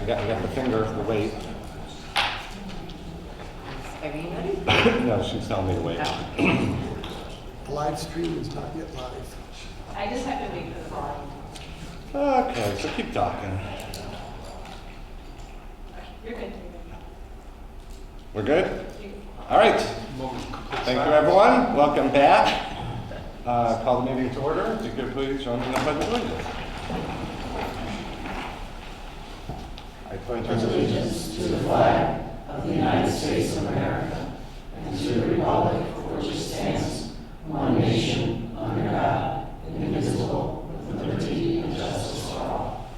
got the finger, the weight. Are you ready? No, she's telling me to wait. The live stream is not yet live. I just have to wait for the volume. Okay, so keep talking. You're good. We're good? All right. Thank you, everyone. Welcome back. Call the meeting to order. If you could please join me in the pledge of allegiance. I pledge allegiance to the flag of the United States of America and to the republic for which it stands, one nation, under God, indivisible, with liberty and justice for all.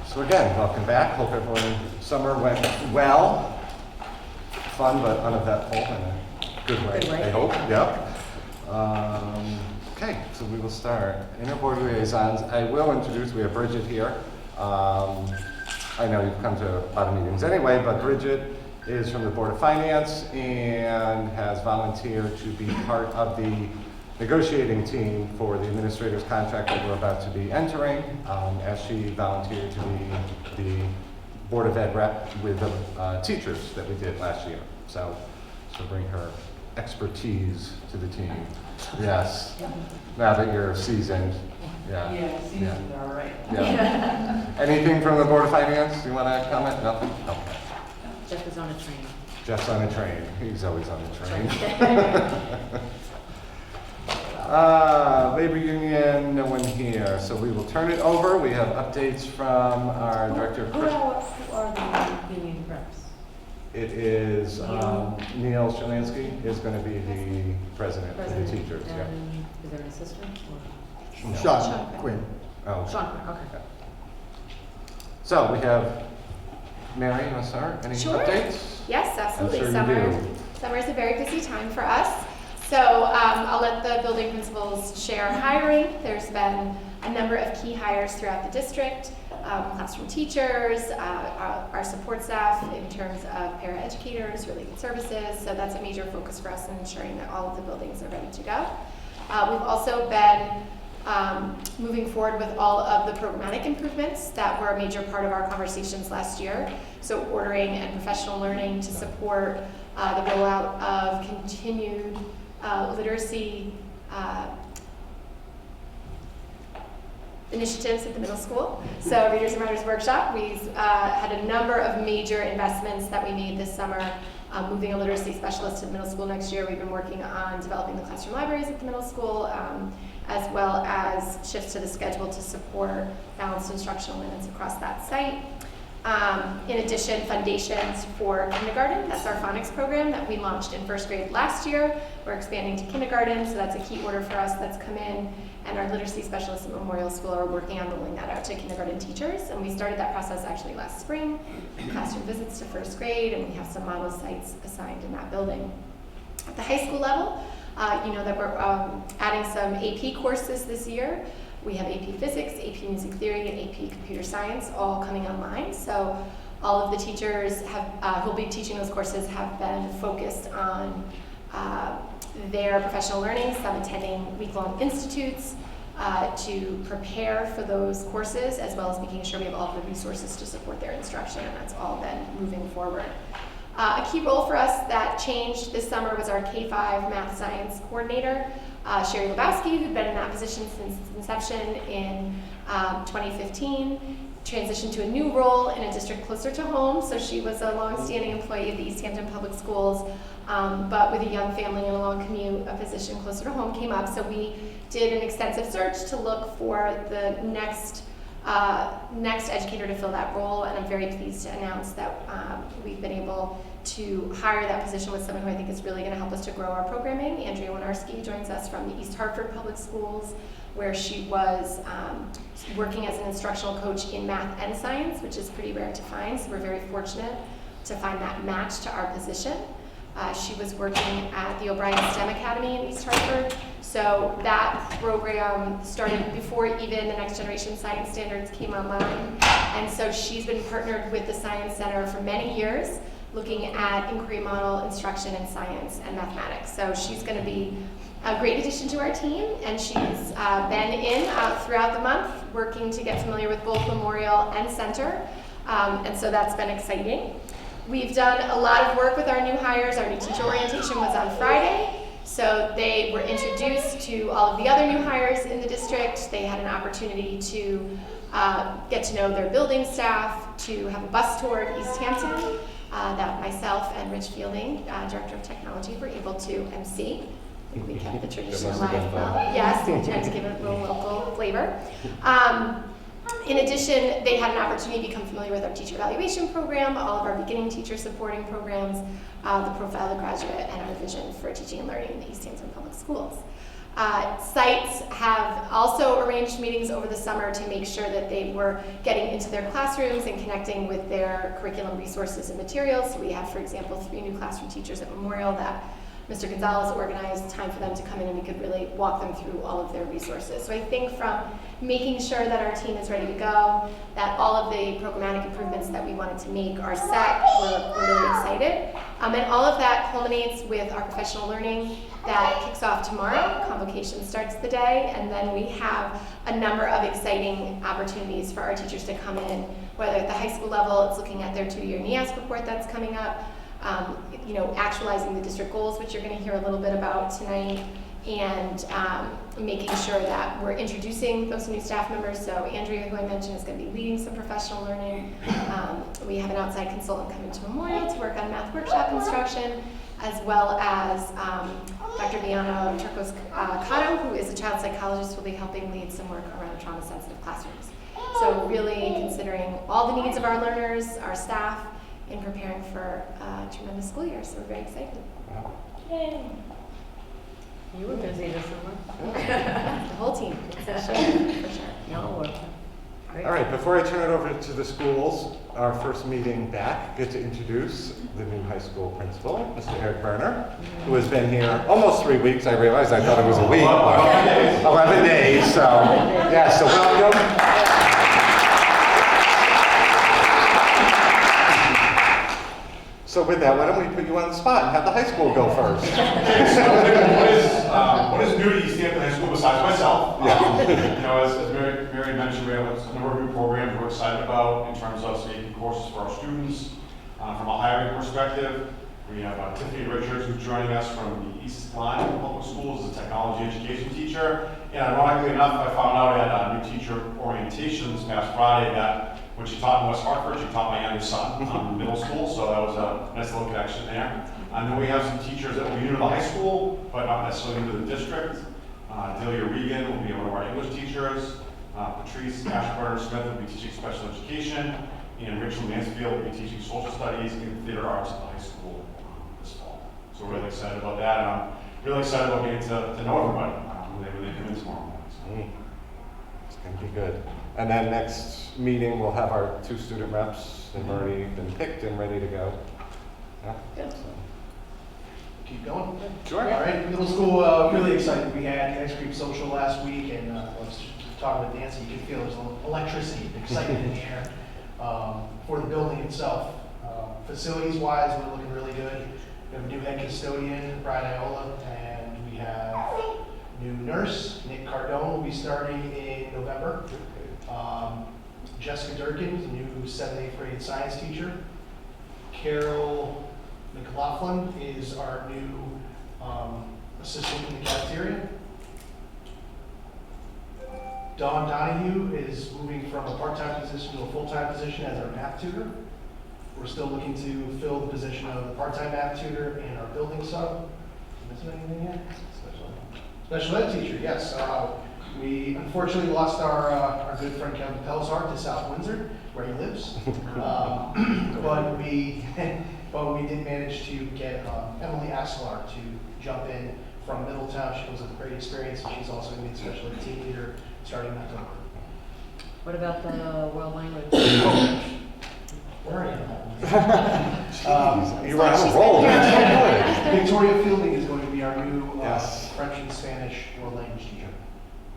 So again, welcome back. Hope everyone's summer went well. Fun but uneventful in a good way, I hope. Yep. Okay, so we will start. Interboard liaisons. I will introduce, we have Bridget here. I know you've come to a lot of meetings anyway, but Bridget is from the Board of Finance and has volunteered to be part of the negotiating team for the administrator's contract that we're about to be entering, as she volunteered to be the Board of Ed rep with the teachers that we did last year. So she'll bring her expertise to the team. Yes. Now that you're seasoned. Yeah, seasoned, all right. Yeah. Anything from the Board of Finance? You want to comment? Nothing? Okay. Jeff is on a train. Jeff's on a train. He's always on a train. Labor union, no one here. So we will turn it over. We have updates from our director of Who are the union reps? It is Neil Shalansky is going to be the president of the teachers. Yeah. Is there an assistant? No. Sean Quinn. Oh. Sean Quinn, okay. So we have Mary, you want to start? Any Sure. updates? Yes, absolutely. I'm sure Summer, you do. summer is a very busy time for us. So I'll let the building principals share hiring. There's been a number of key hires throughout the district, classroom teachers, our support staff in terms of paraeducators, related services. So that's a major focus for us in ensuring that all of the buildings are ready to go. We've also been moving forward with all of the programmatic improvements that were a major part of our conversations last year. So ordering and professional learning to support the rollout of continued literacy initiatives at the middle school. So Readers and Writers Workshop, we've had a number of major investments that we made this summer. Moving a literacy specialist to the middle school next year. We've been working on developing the classroom libraries at the middle school, as well as shifts to the schedule to support balanced instructional minutes across that site. In addition, foundations for kindergarten. That's our phonics program that we launched in first grade last year. We're expanding to kindergarten, so that's a key order for us that's come in. And our literacy specialists at Memorial School are working on rolling that out to kindergarten teachers. And we started that process actually last spring, classroom visits to first grade, and we have some model sites assigned in that building. At the high school level, you know that we're adding some AP courses this year. We have AP Physics, AP Music Theory, and AP Computer Science all coming online. So all of the teachers who will be teaching those courses have been focused on their professional learning, some attending week-long institutes to prepare for those courses, as well as making sure we have all the resources to support their instruction, and that's all been moving forward. A key role for us that changed this summer was our K-5 math science coordinator, Sherry Lebowski, who'd been in that position since its inception in 2015, transitioned to a new role in a district closer to home. So she was a long-standing employee of the East Hampton Public Schools, but with a young family and a long commute, a position closer to home came up. So we did an extensive search to look for the next educator to fill that role, and I'm very pleased to announce that we've been able to hire that position with someone who I think is really going to help us to grow our programming. Andrea Winiarski joins us from the East Hartford Public Schools, where she was working as an instructional coach in math and science, which is pretty rare to find, so we're very fortunate to find that match to our position. She was working at the O'Brien STEM Academy in East Hartford. So that program started before even the Next Generation Science Standards came online. And so she's been partnered with the Science Center for many years, looking at inquiry model instruction in science and mathematics. So she's going to be a great addition to our team, and she's been in throughout the month working to get familiar with both Memorial and Center, and so that's been exciting. We've done a lot of work with our new hires. Our new teacher orientation was on Friday. So they were introduced to all of the other new hires in the district. They had an opportunity to get to know their building staff, to have a bus tour of East Hampton that myself and Rich Fielding, Director of Technology, were able to MC. I think we kept the tradition That must have alive. been fun. Yes, we tried to give it a little local flavor. In addition, they had an opportunity to become familiar with our teacher evaluation program, all of our beginning teacher supporting programs, the Profile of the Graduate, and our vision for teaching and learning in the East Hampton Public Schools. Sites have also arranged meetings over the summer to make sure that they were getting into their classrooms and connecting with their curriculum resources and materials. So we have, for example, 3 new classroom teachers at Memorial that Mr. Gonzalez organized time for them to come in, and we could really walk them through all of their resources. So I think from making sure that our team is ready to go, that all of the programmatic improvements that we wanted to make are set, we're really excited. And all of that culminates with our professional learning that kicks off tomorrow. Convocation starts the day, and then we have a number of exciting opportunities for our teachers to come in, whether at the high school level, it's looking at their 2-year NEAS report that's coming up, actualizing the district goals, which you're going to hear a little bit about tonight, and making sure that we're introducing those new staff members. So Andrea, who I mentioned, is going to be leading some professional learning. We have an outside consultant coming to Memorial to work on math workshop instruction, as well as Dr. Viana Turcos-Cotto, who is a child psychologist, who will be helping lead some work around trauma-sensitive classrooms. So really considering all the needs of our learners, our staff, in preparing for a tremendous school year. So we're very excited. Yay! You were busy this summer. The whole team, for sure. Y'all were. Great. All right, before I turn it over to the schools, our first meeting back, get to introduce the new high school principal, Mr. Eric Berner, who has been here almost 3 weeks. I realized I thought it was a week. 11 days, so yeah, so welcome. So with that, why don't we put you on the spot and have the high school go first? What is new to East Hampton High School besides myself? Yeah. As Mary mentioned, we have a number of new programs we're excited about in terms of making courses for our students. From a hiring perspective, we have Tiffany Richards, who's joining us from the East Line Public Schools as a technology education teacher. And ironically enough, I found out at new teacher orientations past Friday that when she taught in West Hartford, she taught my youngest son in middle school, so that was a nice little connection there. And then we have some teachers that will be new to the high school, but not necessarily new to the district. Delia Regan will be one of our English teachers. Patrice Ashburner-Smith will be teaching special education. And Rachel Mansfield will be teaching social studies and theater arts at the high school this fall. So we're really excited about that, and I'm really excited about getting to know everybody when they come in tomorrow morning. It's going to be good. And then next meeting, we'll have our 2 student reps. They've already been picked and ready to go. Yeah. Good. So. Keep going? Sure. All right, middle school, really excited. We had ice cream social last week, and I was talking with Nancy, you could feel there's a little electricity, excitement in the air for the building itself. Facilities-wise, we're looking really good. We have a new head custodian, Brian Iola, and we have new nurse, Nick Cardone, will be starting in November. Jessica Durkin, the new 7th and 8th grade science teacher. Carol McLaughlin is our new assistant in the cafeteria. Dawn Donahue is moving from a part-time position to a full-time position as our math tutor. We're still looking to fill the position of the part-time math tutor and our building sub. Missing anything yet? Special ed teacher, yes. We unfortunately lost our good friend Kevin Pelzar to South Windsor, where he lives. But we did manage to get Emily Aslar to jump in from Middletown. She was a great experience, and she's also going to be the special ed team leader starting in October. What about the world language? Where are you? You were on a roll. That's so good. Victoria Fielding is going to be our new Yes. French and Spanish world language teacher.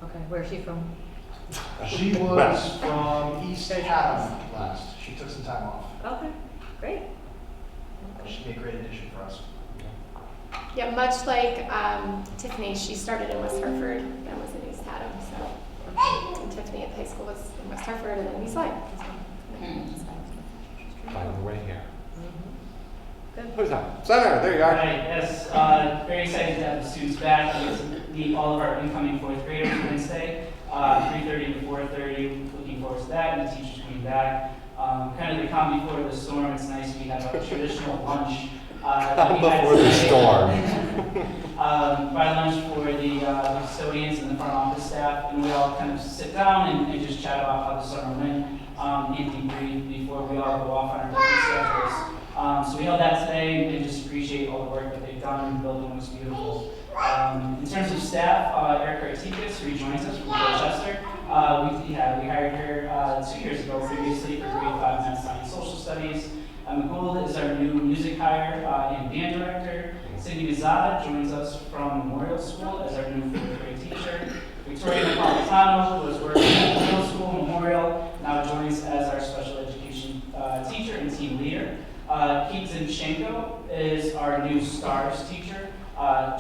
Okay, where's she from? She was from East Haddam last. She took some time off. Okay, great. should be a great addition for us. Yeah, much like Tiffany, she started in West Hartford, then was in East Haddam, so. And Tiffany at high school was in West Hartford and then East Lyme. Find the way here. Good. Who's that? Senator, there you are. Right, yes, very excited to have the students back. We get to meet all of our incoming fourth graders Wednesday, 3:30 to 4:30. Looking forward to that, and the teachers coming back. Kind of the calm before the storm. It's nice we have a traditional lunch. Before the storm. By lunch for the custodians and the front office staff, and we all kind of sit down and just chat about how the summer went, and debrief before we all go off on our different schedules. So we held that today and just appreciate all the work that they've done. The building looks beautiful. In terms of staff, Erica Artikas, who joins us from Rochester, we hired her 2 years ago previously for grade 5 math, science, social studies. Gould is our new music hire and band director. Cindy Vizada joins us from Memorial School as our new 4th grade teacher. Victoria Napolitano, who was working at middle school Memorial, now joins as our special education teacher and team leader. Kate Zinchenko is our new STARS teacher.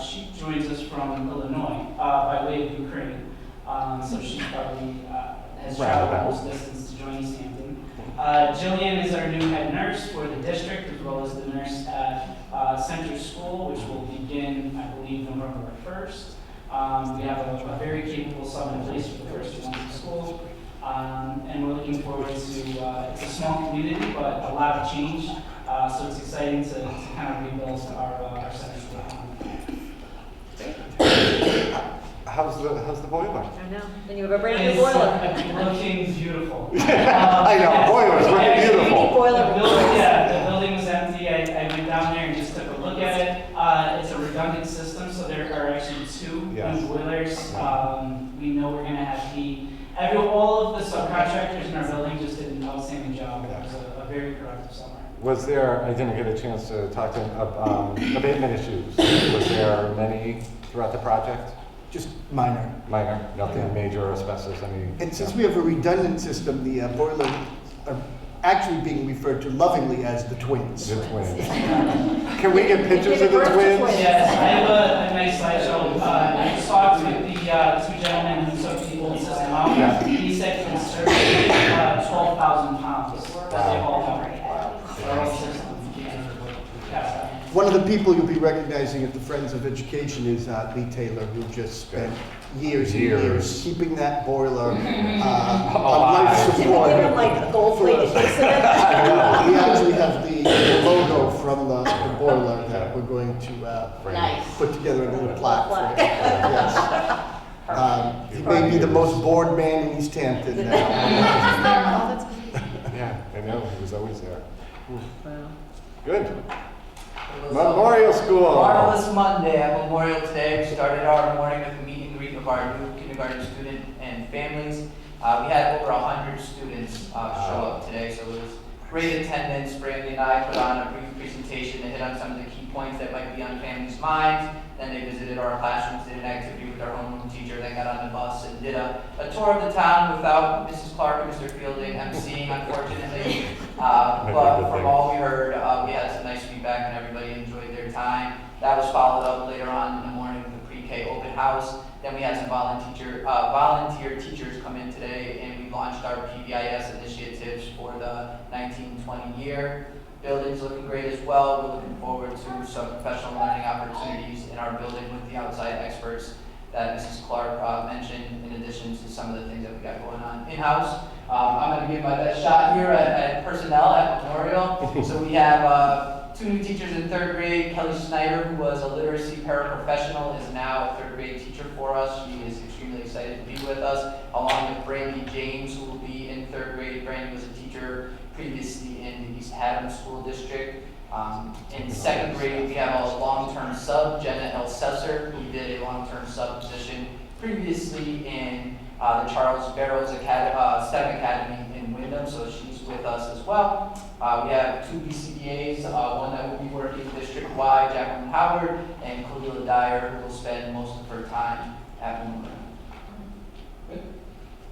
She joins us from Illinois by way of Ukraine. So she probably has traveled most distance to join East Hampton. Jillian is our new head nurse for the district, as well as the nurse at Center School, which will begin, I believe, November 1st. We have a very capable sub in place for the first 2 months of school. And we're looking forward to, it's a small community, but a lot of change. So it's exciting to kind of rebuild our center school. How's the boiler? I know. And you have a brand new boiler. It's looking beautiful. I know, boiler's looking beautiful. The building was empty. I went down there and just took a look at it. It's a redundant system, so there are actually 2 new boilers. We know we're going to have heat. All of the subcontractors in our building just did an outstanding job. It was a very productive summer. Was there, I didn't get a chance to talk to him, abatement issues. Was there many throughout the project? Just minor. Minor, nothing major or asbestos, And since we have a redundant system, the boilers are actually being referred to lovingly as the twins. The twins. Can we get pictures of the twins? Yes, I have a nice slideshow. I just talked with the 2 gentlemen who took the old system out. He said from survey 12,000 pounds that they hauled out. Our old system. One of the people you'll be recognizing at the Friends of Education is Lee Taylor, who just spent years and years keeping that boiler on life Did we support. give him like a gold plated piece of it? We actually have the logo from the boiler that we're going to Nice. put together a little plaque for him. Yes. He may be the most bored man in East Hampton now. Yeah, I know, he was always there. Wow. Good. Memorial School. Marvelous Monday at Memorial today. We started our morning with a meet and greet of our new kindergarten student and families. We had over 100 students show up today, so it was great attendance. Brandy and I put on a brief presentation to hit on some of the key points that might be on families' minds. Then they visited our classrooms, did an activity with our homeroom teacher, then got on the bus and did a tour of the town without Mrs. Clark and Mr. Fielding emceeing, unfortunately. But from all we heard, we had some nice feedback and everybody enjoyed their time. That was followed up later on in the morning with the pre-K open house. Then we had some volunteer teachers come in today, and we launched our PBIS initiatives for the 1920 year. Building's looking great as well. We're looking forward to some professional learning opportunities in our building with the outside experts that Mrs. Clark mentioned, in addition to some of the things that we got going on in-house. I'm going to give my best shot here at personnel at Memorial. So we have 2 new teachers in 3rd grade. Kelly Snyder, who was a literacy paraprofessional, is now a 3rd grade teacher for us. She is extremely excited to be with us, along with Brandy James, who will be in 3rd grade. Brandy was a teacher previously in the East Haddam School District. In 2nd grade, we have a long-term sub, Jenna L. Sesser, who did a long-term sub position previously in the Charles Barrows STEM Academy in Wyndham, so she's with us as well. We have 2 BCBAs, one that will be working district-wide, Jacqueline Howard, and Khalila Dyer, who will spend most of her time at Memorial.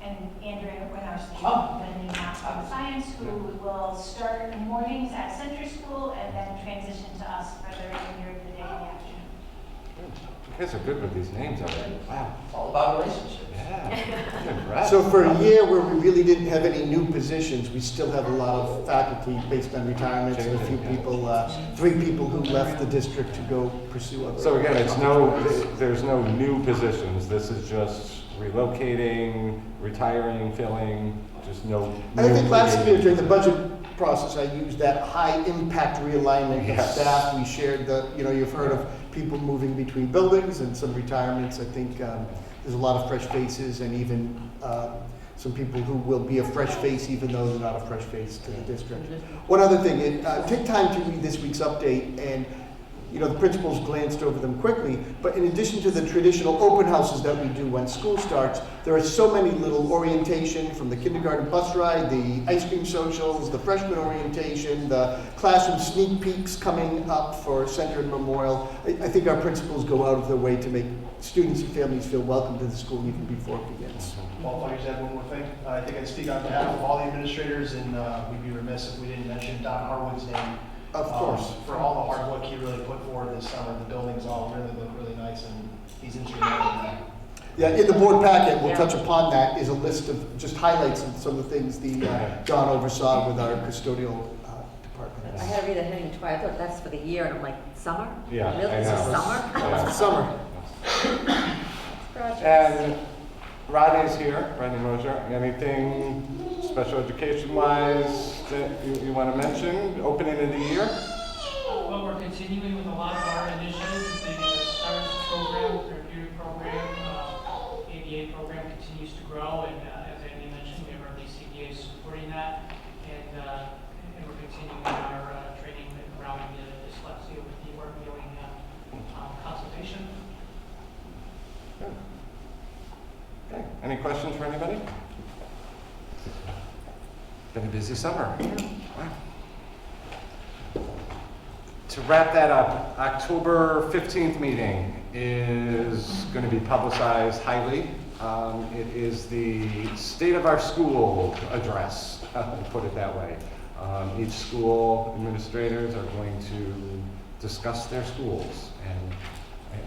And Andrea Winiarski, Oh. the new math and science, who will start in the mornings at Center School and then transition You guys are good with these names already. Wow. It's all about relationships. Yeah. I'm impressed. So for a year where we really didn't have any new positions, we still have a lot of faculty based on retirements and a few people, 3 people who left the district to go pursue other. So again, there's no new positions. This is just relocating, retiring, filling, just no. And I think new last year during the positions. budget process, I used that high impact realignment of Yes. staff. We shared you've heard of people moving between buildings and some retirements. I think there's a lot of fresh faces and even some people who will be a fresh face even though they're not a fresh face to the district. One other thing, take time to read this week's update, and the principals glanced over them quickly, but in addition to the traditional open houses that we do when school starts, there are so many little orientation from the kindergarten bus ride, the ice cream socials, the freshman orientation, the classroom sneak peeks coming up for Center and Memorial. I think our principals go out of their way to make students and families feel welcome to the school even before it begins. Well, if I just add one more thing, I think I'd speak on behalf of all the administrators, and we'd be remiss if we didn't mention Don Harwood's name. Of course. For all the hard work he really put forward this summer. The buildings all really look really nice, and he's instrumental in that. Yeah, in the board packet, we'll touch upon that, is a list of just highlights of some of the things John oversaw with our custodial department. I had to read the heading twice. I thought that's for the year, and I'm like, summer? Yeah, Really? I This is know. summer? Yeah. Summer. Projects. And Rodney's here, Rodney Mosier. Anything special education-wise that you want to mention? Opening of the year? Well, we're continuing with a lot of our initiatives. The STARS program, therapeutic program, ABA program continues to grow, and as Andy mentioned, we have our BCBA supporting that, and we're continuing our training around dyslexia with the work doing consultation. Good. Okay. Any questions for anybody? Been a busy summer. Wow. To wrap that up, October 15th meeting is going to be publicized highly. It is the State of Our School address, to put it that way. Each school administrators are going to discuss their schools, and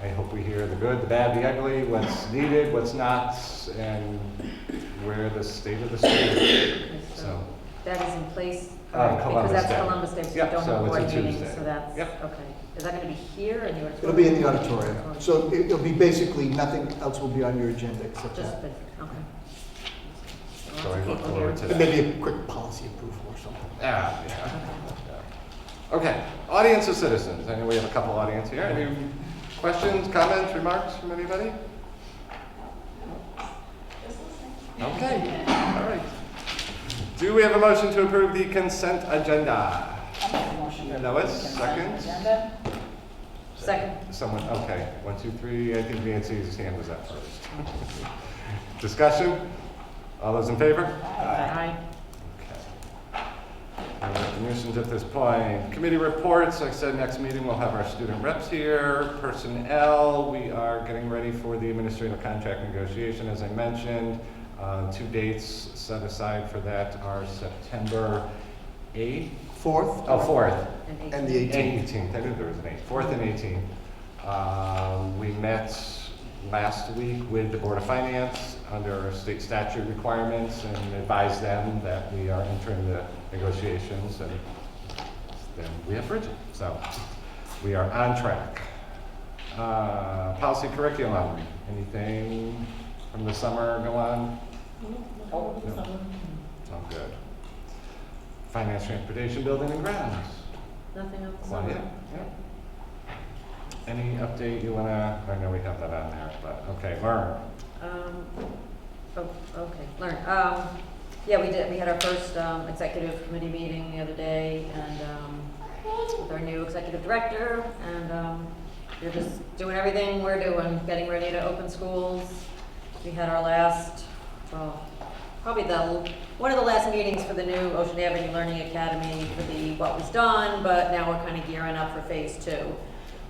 I hope we hear the good, the bad, the ugly, what's needed, what's not, and where the state of the school is. So That is in place, Columbus because that's Day. Columbus Day, so you Yep, don't so have it's a board meetings, Tuesday. so that's, Yep. okay. Is that gonna be here in the auditorium? It'll be in the auditorium. So it'll be basically nothing else will be on your agenda except Just, that. okay. So I Lots of look people forward here. to And that. maybe a quick policy approval or something. Yeah. Okay, audience of citizens. I know we have a couple audience here. Any questions, comments, remarks from anybody? Okay, all right. Do we have a motion to approve the consent agenda? Lois, second? Second. Someone, okay, 1, 2, 3, I think Nancy's hand was up first. Discussion? All those in favor? Aye. Okay. No recognitions at this point. Committee reports, like I said, next meeting we'll have our student reps here. Personnel, we are getting ready for the administrative contract negotiation, as I mentioned. 2 dates set aside for that are September 8th. 4th? Oh, 4th. And the 18th. 18th, I knew there was an 8th, 4th and 18th. We met last week with the Board of Finance under our state statute requirements and advised them that we are entering the negotiations, and then we have Bridget. So we are on track. Policy curriculum, anything from the summer go on? No. Oh, good. Finance, transportation, building and grounds. Nothing else? Quiet. Yeah. Any update you wanna, I know we have that on there, but, okay, learn. Learn. Yeah, we did, we had our first, executive committee meeting the other day, and, with our new executive director, and, we're just doing everything we're doing, getting ready to open schools. We had our last, probably one of the last meetings for the new Ocean Avenue Learning Academy for what was done, but now we're kind of gearing up for phase 2.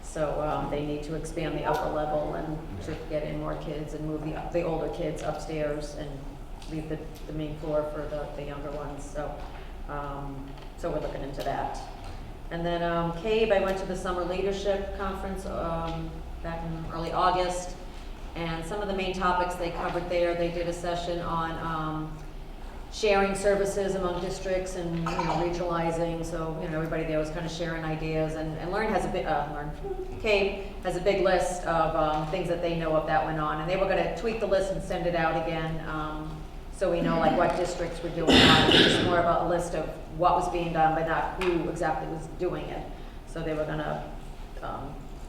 So they need to expand the upper level and to get in more kids and move the older kids upstairs and leave the main floor for the younger ones. So so we're looking into that. And then CABE, I went to the summer leadership conference back in early August. And some of the main topics they covered there, they did a session on sharing services among districts and, you know, regionalizing. So, you know, everybody there was kind of sharing ideas. And CAPE has a big list of things that they know of that went on. And they were going to tweak the list and send it out again, so we know like what districts were doing it. It's just more about a list of what was being done, but not who exactly was doing it. So they were going to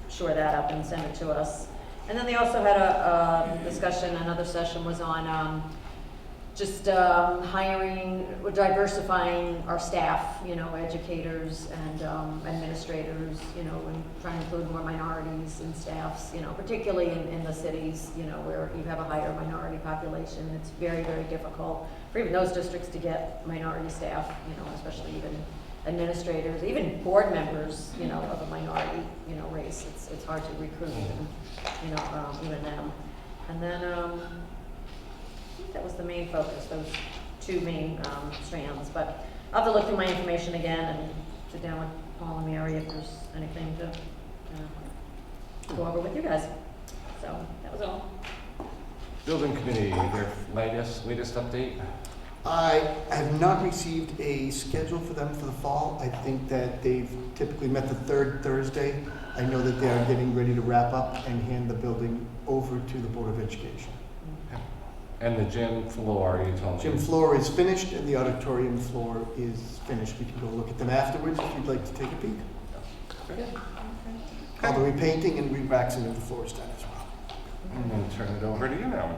shore that up and send it to us. And then they also had a discussion, another session was on just hiring, diversifying our staff, you know, educators and administrators, you know, and trying to include more minorities in staffs, you know, particularly in the cities, you know, where you have a higher minority population. It's very, very difficult for even those districts to get minority staff, you know, especially even administrators, even board members, you know, of a minority, you know, race. It's hard to recruit even, you know, even them. And then I think that was the main focus, those two main strands. But I'll have to look through my information again and sit down with Paul and Mary if there's anything to go over with you guys. So that was all. Building committee, their latest update? I have not received a schedule for them for the fall. I think that they've typically met the third Thursday. I know that they are getting ready to wrap up and hand the building over to the Board of Education. And the gym floor, you told me? Gym floor is finished and the auditorium floor is finished. We can go look at them afterwards if you'd like to take a peek. Okay. All the repainting and re-waxing of the floor is done as well. And then turn it over to you now.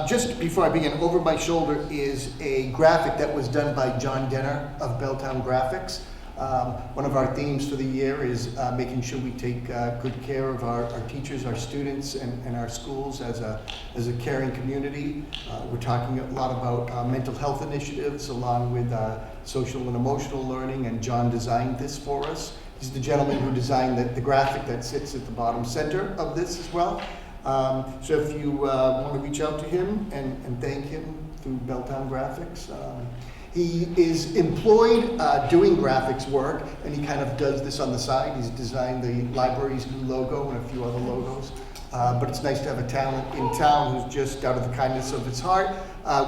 Just before I begin, over my shoulder is a graphic that was done by John Denner of Belltown Graphics. One of our themes for the year is making sure we take good care of our teachers, our students, and our schools as a caring community. We're talking a lot about mental health initiatives along with social and emotional learning, and John designed this for us. He's the gentleman who designed the graphic that sits at the bottom center of this as well. So if you want to reach out to him and thank him through Belltown Graphics. He is employed doing graphics work, and he kind of does this on the side. He's designed the library's new logo and a few other logos. But it's nice to have a talent in town who's just out of the kindness of his heart,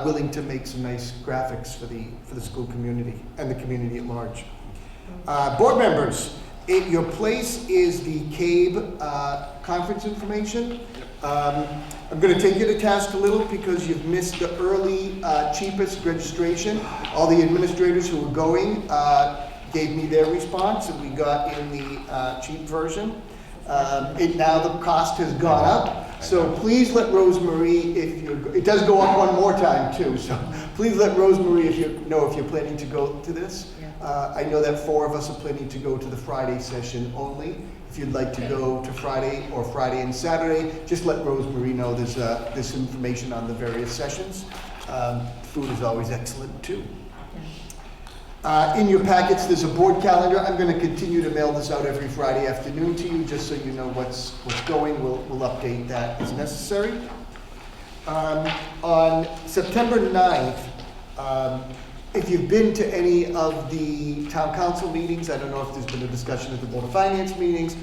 willing to make some nice graphics for the school community and the community at large. Board members, your place is the CABE conference information. I'm going to take you to task a little because you've missed the early, cheapest registration. All the administrators who were going gave me their response, and we got in the cheap version. Now the cost has gone up, so please let Rosemarie, it does go up one more time too, so please let Rosemarie if you're planning to go to this. I know that 4 of us are planning to go to the Friday session only. If you'd like to go to Friday or Friday and Saturday, just let Rosemarie know there's this information on the various sessions. Food is always excellent too. In your packets, there's a board calendar. I'm going to continue to mail this out every Friday afternoon to you, just so you know what's going. We'll update that as necessary. On September 9th, if you've been to any of the town council meetings, I don't know if there's been a discussion at the Board of Finance meetings,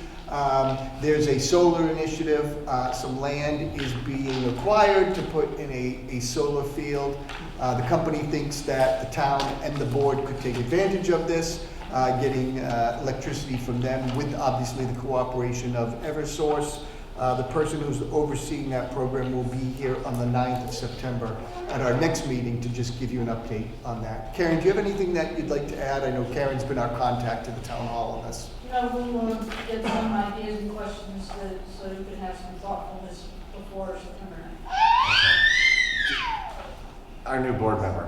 there's a solar initiative. Some land is being acquired to put in a solar field. The company thinks that the town and the board could take advantage of this, getting electricity from them with obviously the cooperation of Eversource. The person who's overseeing that program will be here on the 9th of September at our next meeting to just give you an update on that. Karen, do you have anything that you'd like to add? I know Karen's been our contact to the town hall on this. No, we want to get some ideas and questions so you can have some thoughtfulness before September 9th. Our new board member.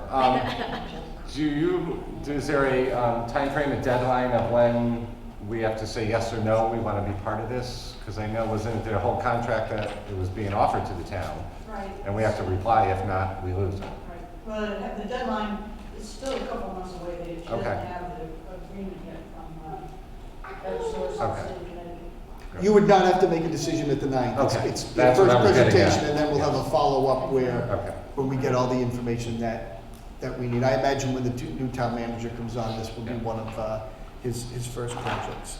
Is there a time frame, a deadline of when we have to say yes or no, we want to be part of this? Because I know wasn't there a whole contract that it was being offered to the town? Right. And we have to reply, if not, we lose it. Right. Well, the deadline is still a couple months away. They just Okay. doesn't have the agreement yet from Eversource Okay. and State of Connecticut. You would not have to make a decision at the 9th. Okay. It's the That's first what I was getting presentation, at. and then we'll have a follow-up Okay. when we get all the information that we need. I imagine when the new town manager comes on, this will be one of his first projects.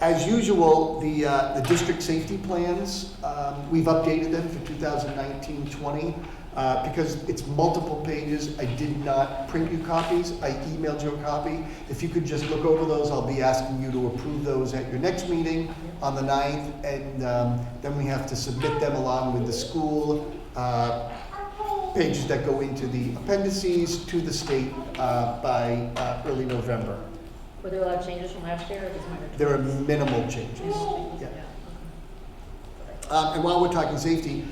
As usual, the district safety plans, we've updated them for 2019-20. Because it's multiple pages, I did not print you copies. I emailed you a copy. If you could just look over those, I'll be asking you to approve those at your next meeting on the 9th. And then we have to submit them along with the school pages that go into the appendices to the state by early November. Were there a lot of changes from last year, or just minor? There are minimal changes. Yeah. Yeah. And while we're talking safety,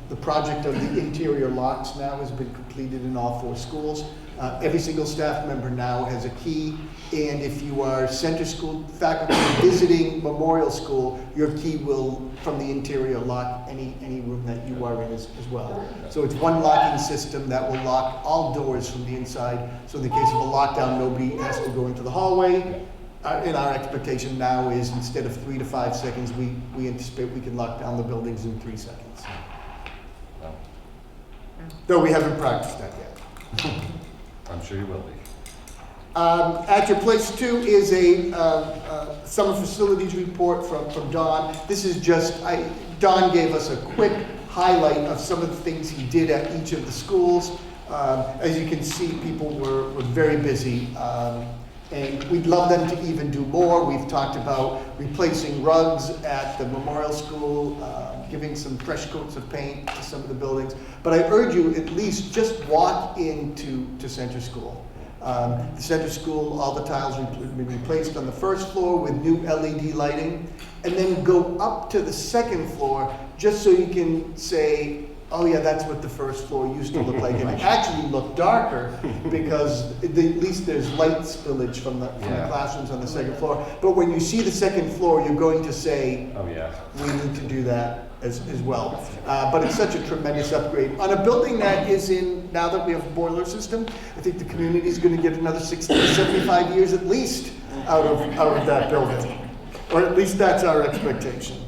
the project of the interior locks now has been completed in all 4 schools. Every single staff member now has a key, and if you are center school faculty visiting Memorial School, your key will, from the interior, lock any room that you are in as well. So it's one locking system that will lock all doors from the inside, so in the case of a lockdown, nobody has to go into the hallway. And our expectation now is, instead of 3 to 5 seconds, we anticipate we can lock down the buildings in 3 seconds. Though we haven't practiced that yet. I'm sure you will be. At your place too is a summer facilities report from Don. This is just, Don gave us a quick highlight of some of the things he did at each of the schools. As you can see, people were very busy. And we'd love them to even do more. We've talked about replacing rugs at the Memorial School, giving some fresh coats of paint to some of the buildings. But I urge you at least just walk into Center School. The Center School, all the tiles have been replaced on the first floor with new LED lighting. And then go up to the second floor just so you can say, oh yeah, that's what the first floor used to look like. And it actually looked darker because at least there's light spillage from the classrooms on the second floor. But when you see the second floor, you're going to say, oh yeah, we need to do that as well. But it's such a tremendous upgrade. On a building that is in, now that we have a boiler system, I think the community is going to get another 60 to 75 years at least out of that building. Or at least that's our expectation.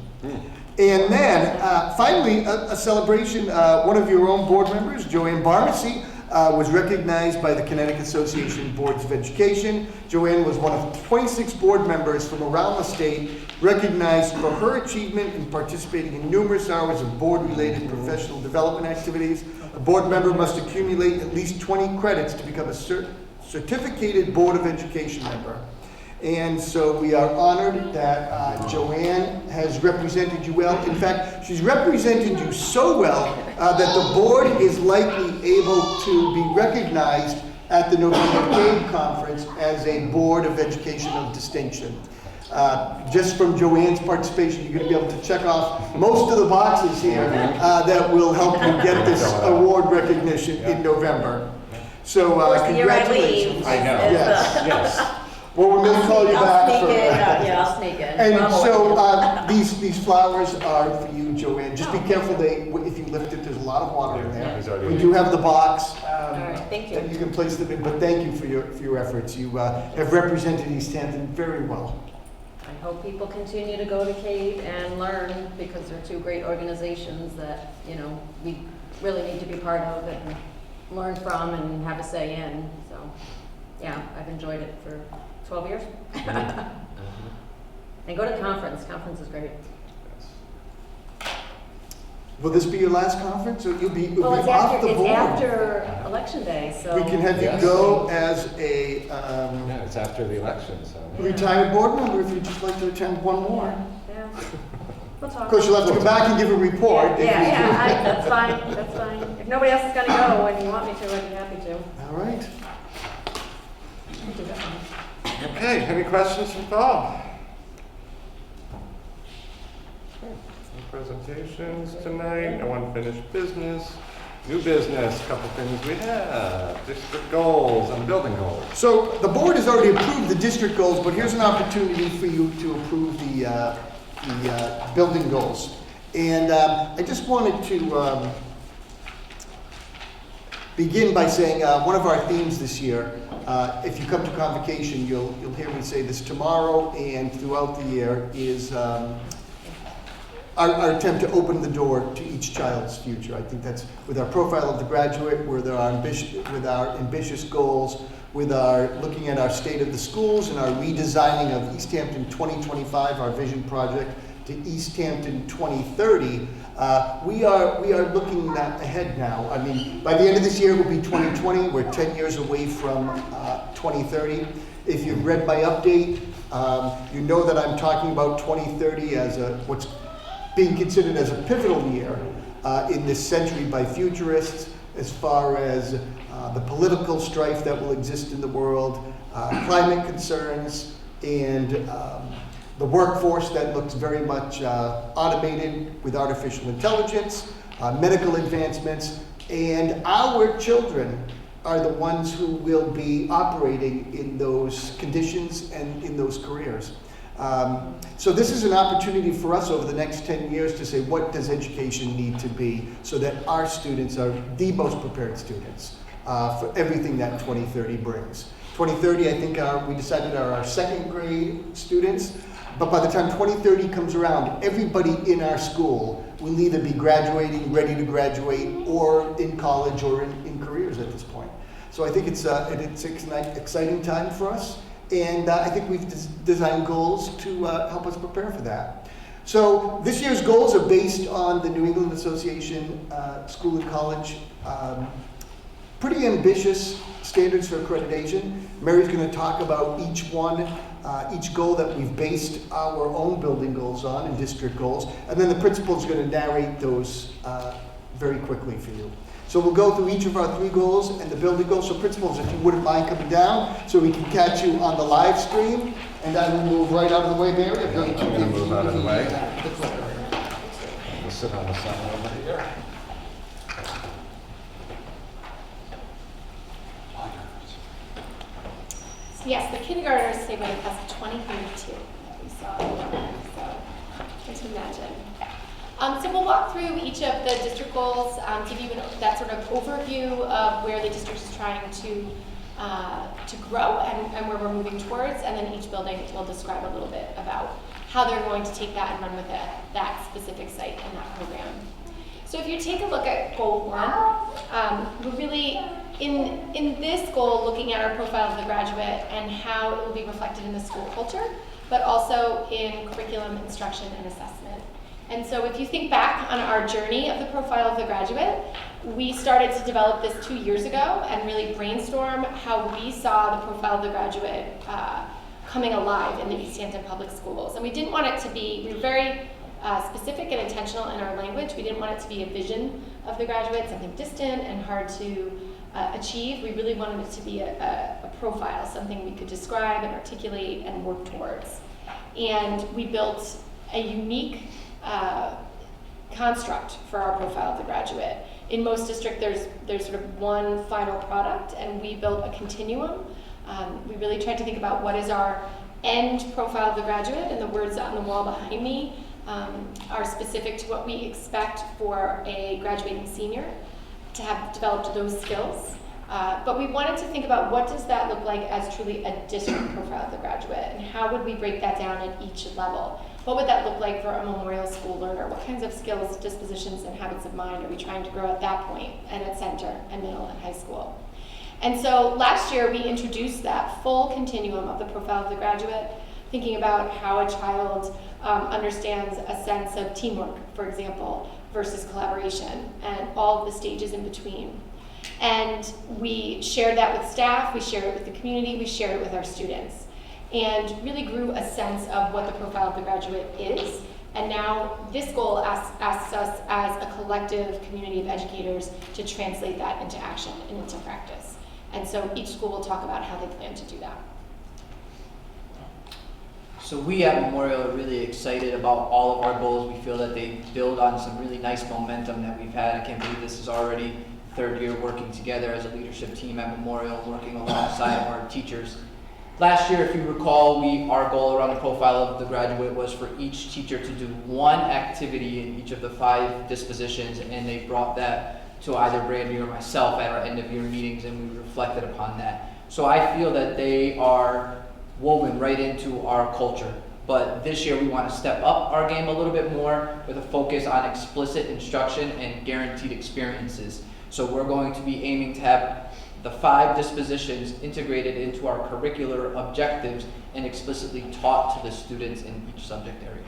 And then, finally, a celebration. One of your own board members, Joanne Barnes, was recognized by the Connecticut Association Boards of Education. Joanne was one of 26 board members from around the state recognized for her achievement in participating in numerous hours of board-related professional development activities. A board member must accumulate at least 20 credits to become a certificated Board of Education member. And so we are honored that Joanne has represented you well. In fact, she's represented you so well that the board is likely able to be recognized at the November CABE conference as a Board of Education of Distinction. Just from Joanne's participation, you're going to be able to check off most of the boxes here that will help you get this award recognition in November. So congratulations. I know. Yes. Well, we're going to call you back for I'll sneak in. And so these flowers are for you, Joanne. Just be careful, if you lift it, there's a lot of water in there. We do have the box right, thank you. that you can place them in, but thank you for your efforts. You have represented East Hampton very well. I hope people continue to go to CABE and learn, because they're 2 great organizations that, you know, we really need to be part of and learn from and have a say in. So, yeah, I've enjoyed it for 12 years. And go to the conference. Conference is great. Will this be your last conference, or you'll be Well, it's off the board? after Election Day, so. We can have you go as a Yeah, it's after the election, so. retired board member if you'd just like to attend one more. Yeah. We'll talk. Of course, you'll have to come back and give a report. That's fine, that's fine. If nobody else is gonna go and you want me to, I'd be happy to. All right. I'll do that one. Okay, any questions from Paul? No presentations tonight, no unfinished business. New business, couple things we have. District goals and building goals. So the board has already approved the district goals, but here's an opportunity for you to approve the building goals. And I just wanted to begin by saying one of our themes this year, if you come to convocation, you'll hear me say this tomorrow and throughout the year, is our attempt to open the door to each child's future. I think that's with our profile of the graduate, with our ambitious goals, with our looking at our state of the schools and our redesigning of East Hampton 2025, our vision project, to East Hampton 2030. We are looking ahead now. I mean, by the end of this year, it will be 2020. We're 10 years away from 2030. If you've read my update, you know that I'm talking about 2030 as what's being considered as a pivotal year in this century by futurists, as far as the political strife that will exist in the world, climate concerns, and the workforce that looks very much automated with artificial intelligence, medical advancements, and our children are the ones who will be operating in those conditions and in those careers. So this is an opportunity for us over the next 10 years to say, what does education need to be so that our students are the most prepared students for everything that 2030 brings. 2030, I think we decided are our second grade students, but by the time 2030 comes around, everybody in our school will either be graduating, ready to graduate, or in college or in careers at this point. So I think it's an exciting time for us. And I think we've designed goals to help us prepare for that. So this year's goals are based on the New England Association School and College pretty ambitious standards for accreditation. Mary's going to talk about each one, each goal that we've based our own building goals on and district goals. And then the principal is going to narrate those very quickly for you. So we'll go through each of our 3 goals and the building goals. So principals, if you wouldn't mind coming down so we can catch you on the live stream. And I will move right out of the way, Mary. I'm going to move out of the way. The clicker. We'll sit on the side over here. So yes, the kindergartners stayed with us 2032. We saw it, so try to imagine. So we'll walk through each of the district goals, give you that sort of overview of where the district is trying to grow and where we're moving towards, and then each building will describe a little bit about how they're going to take that and run with it, that specific site and that program. So if you take a look at goal 1, we're really in this goal looking at our profile of the graduate and how it will be reflected in the school culture, but also in curriculum, instruction, and assessment. And so if you think back on our journey of the profile of the graduate, we started to develop this 2 years ago and really brainstorm how we saw the profile of the graduate coming alive in the East Hampton Public Schools. And we didn't want it to be, we were very specific and intentional in our language. We didn't want it to be a vision of the graduate, something distant and hard to achieve. We really wanted it to be a profile, something we could describe and articulate and work towards. And we built a unique construct for our profile of the graduate. In most districts, there's sort of one final product, and we built a continuum. We really tried to think about what is our end profile of the graduate, and the words on the wall behind me are specific to what we expect for a graduating senior to have developed those skills. But we wanted to think about what does that look like as truly a district profile of the graduate, and how would we break that down at each level? What would that look like for a memorial school learner? What kinds of skills, dispositions, and habits of mind are we trying to grow at that point, and at center, and middle, and high school? And so last year we introduced that full continuum of the profile of the graduate, thinking about how a child understands a sense of teamwork, for example, versus collaboration, and all of the stages in between. And we shared that with staff, we shared it with the community, we shared it with our students, and really grew a sense of what the profile of the graduate is. And now this goal asks us as a collective community of educators to translate that into action and into practice. And so each school will talk about how they plan to do that. So we at Memorial are really excited about all of our goals. We feel that they build on some really nice momentum that we've had. I can't believe this is already 3rd year working together as a leadership team at Memorial, working alongside our teachers. Last year, if you recall, our goal around the profile of the graduate was for each teacher to do one activity in each of the 5 dispositions, and they brought that to either Brandy or myself at our end of year meetings, and we reflected upon that. So I feel that they are woven right into our culture. But this year we want to step up our game a little bit more with a focus on explicit instruction and guaranteed experiences. So we're going to be aiming to have the 5 dispositions integrated into our curricular objectives and explicitly taught to the students in each subject area.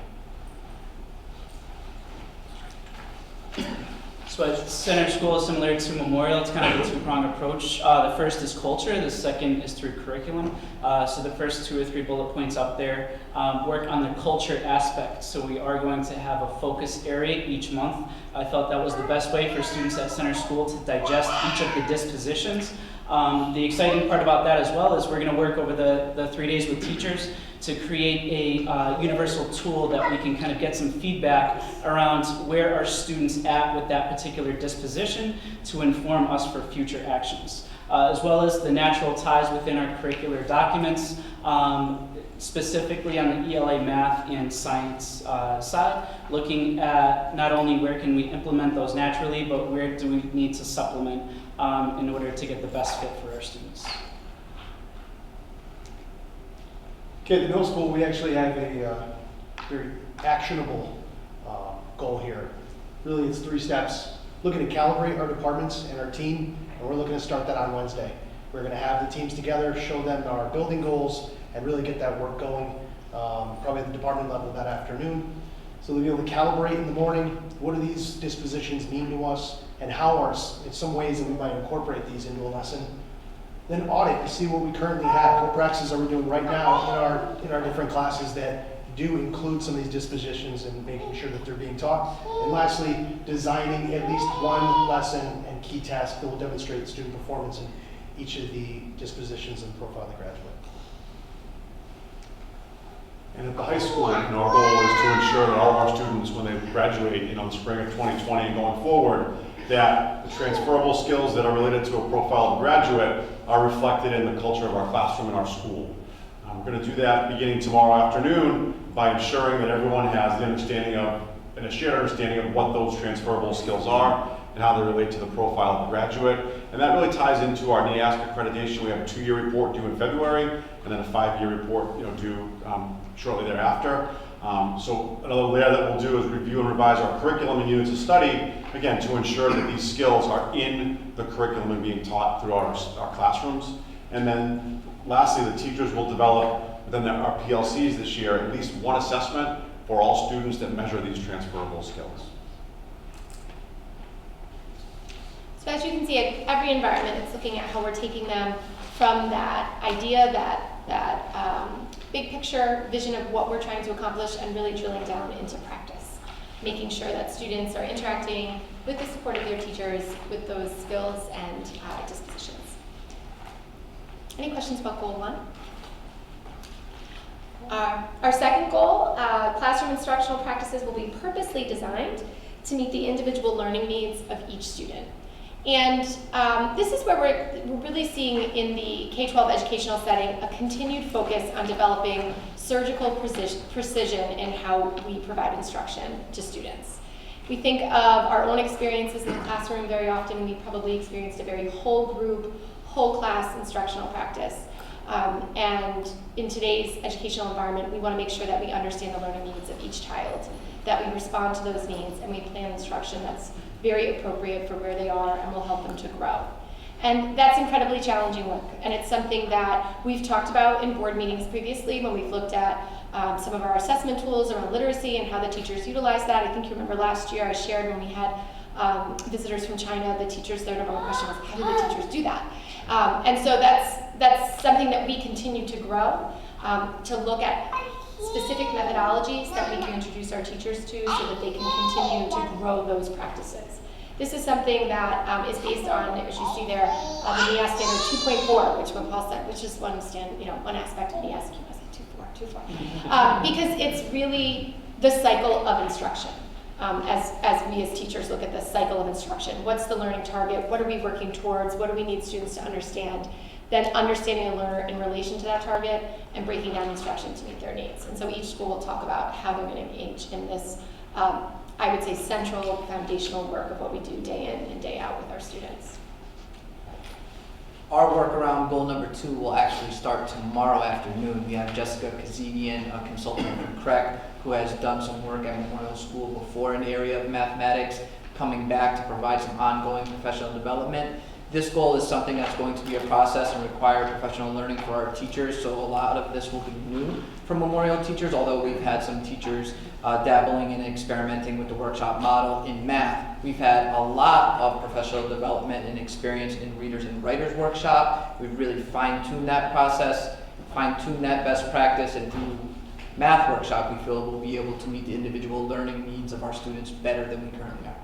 So at Center School, similar to Memorial, it's kind of a two-pronged approach. The first is culture, the second is through curriculum. So the first 2 or 3 bullet points up there work on the culture aspect. So we are going to have a focus area each month. I felt that was the best way for students at Center School to digest each of the dispositions. The exciting part about that as well is we're going to work over the 3 days with teachers to create a universal tool that we can kind of get some feedback around where are students at with that particular disposition to inform us for future actions, as well as the natural ties within our curricular documents, specifically on the ELA math and science side, looking at not only where can we implement those naturally, but where do we need to supplement in order to get the best fit for our students. Okay, at the middle school, we actually have a very actionable goal here. Really, it's 3 steps. Looking to calibrate our departments and our team, and we're looking to start that on Wednesday. We're going to have the teams together, show them our building goals, and really get that work going, probably at the department level that afternoon. So they'll be able to calibrate in the morning. What do these dispositions mean to us, and how are, in some ways, that we might incorporate these into a lesson. Then audit to see what we currently have. What practices are we doing right now in our different classes that do include some of these dispositions and making sure that they're being taught. And lastly, designing at least one lesson and key task that will demonstrate student performance in each of the dispositions and profile of the graduate. And at the high school, our goal is to ensure that all of our students, when they graduate, in the spring of 2020 and going forward, that the transferable skills that are related to a profile of a graduate are reflected in the culture of our classroom and our school. We're going to do that beginning tomorrow afternoon by ensuring that everyone has the understanding of, and a shared understanding of what those transferable skills are and how they relate to the profile of the graduate. And that really ties into our NEASC accreditation. We have a 2-year report due in February, and then a 5-year report due shortly thereafter. So another layer that we'll do is review and revise our curriculum and units of study, again, to ensure that these skills are in the curriculum and being taught throughout our classrooms. And then lastly, the teachers will develop within our PLCs this year at least one assessment for all students that measure these transferable skills. So as you can see, at every environment, it's looking at how we're taking them from that idea, that big picture vision of what we're trying to accomplish, and really drilling down into practice, making sure that students are interacting with the support of their teachers with those skills and dispositions. Any questions about goal 1? Our second goal, classroom instructional practices will be purposely designed to meet the individual learning needs of each student. And this is where we're really seeing in the K-12 educational setting a continued focus on developing surgical precision in how we provide instruction to students. We think of our own experiences in the classroom. Very often we probably experienced a very whole group, whole class instructional practice. And in today's educational environment, we want to make sure that we understand the learning needs of each child, that we respond to those needs, and we plan instruction that's very appropriate for where they are and will help them to grow. And that's incredibly challenging work, and it's something that we've talked about in board meetings previously when we've looked at some of our assessment tools around literacy and how the teachers utilize that. I think you remember last year I shared when we had visitors from China, the teachers, their number one question was, how do the teachers do that? And so that's something that we continue to grow, to look at specific methodologies that we can introduce our teachers to so that they can continue to grow those practices. This is something that is based on, as you see there, the NEASC standard 2.4, which what Paul said, which is one aspect of NEASC. I said 2.4. Because it's really the cycle of instruction. As we as teachers look at the cycle of instruction, what's the learning target? What are we working towards? What do we need students to understand? Then understanding a learner in relation to that target and breaking down instruction to meet their needs. And so each school will talk about how they're going to engage in this, I would say, central foundational work of what we do day in and day out with our students. Our work around goal number 2 will actually start tomorrow afternoon. We have Jessica Kazedian, a consultant from CREC, who has done some work at Memorial School before in the area of mathematics, coming back to provide some ongoing professional development. This goal is something that's going to be a process and require professional learning for our teachers, so a lot of this will be new for Memorial teachers, although we've had some teachers dabbling and experimenting with the workshop model in math. We've had a lot of professional development and experience in Readers and Writers Workshop. We've really fine-tuned that process, fine-tuned that best practice, and through Math Workshop, we feel we'll be able to meet the individual learning needs of our students better than we currently are.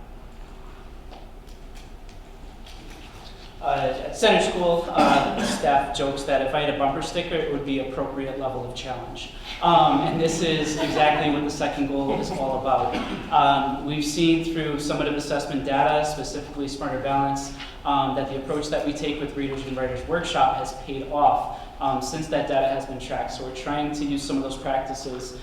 At Center School, the staff jokes that if I had a bumper sticker, it would be appropriate level of challenge. And this is exactly what the second goal is all about. We've seen through summative assessment data, specifically Smarter Balance, that the approach that we take with Readers and Writers Workshop has paid off since that data has been tracked. So we're trying to use some of those practices